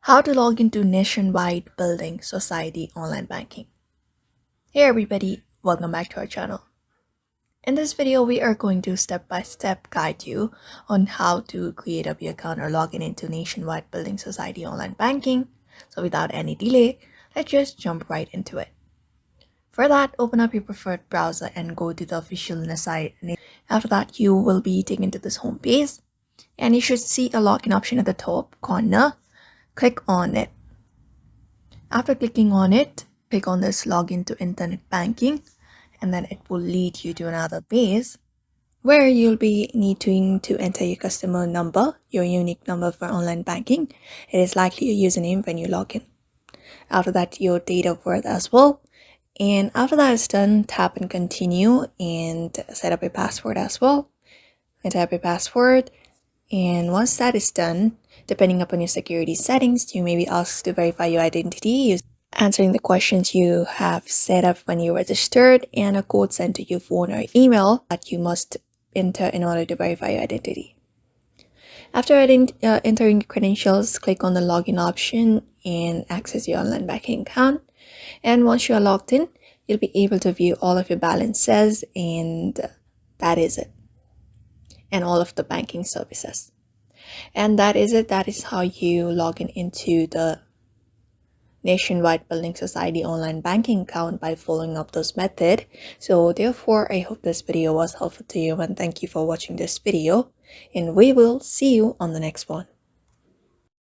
How to log into Nationwide Building Society online banking. Hey everybody, welcome back to our channel. In this video, we are going to step-by-step guide you on how to create a B account or log in into Nationwide Building Society online banking. So without any delay, let's just jump right into it. For that, open up your preferred browser and go to the official site. After that, you will be taken to this home page and you should see a login option at the top corner. Click on it. After clicking on it, click on this login to internet banking, and then it will lead you to another page where you'll be needing to enter your customer number, your unique number for online banking. It is likely your username when you log in. After that, your date of birth as well. And after that is done, tap and continue and set up a password as well. And type a password. And once that is done, depending upon your security settings, you may be asked to verify your identity answering the questions you have set up when you registered and a code sent to your phone or email that you must enter in order to verify your identity. After entering your credentials, click on the login option and access your online banking account. And once you are logged in, you'll be able to view all of your balances, and that is it. And all of the banking services. And that is it. That is how you log in into the Nationwide Building Society online banking account by following up those methods. So therefore, I hope this video was helpful to you, and thank you for watching this video, and we will see you on the next one.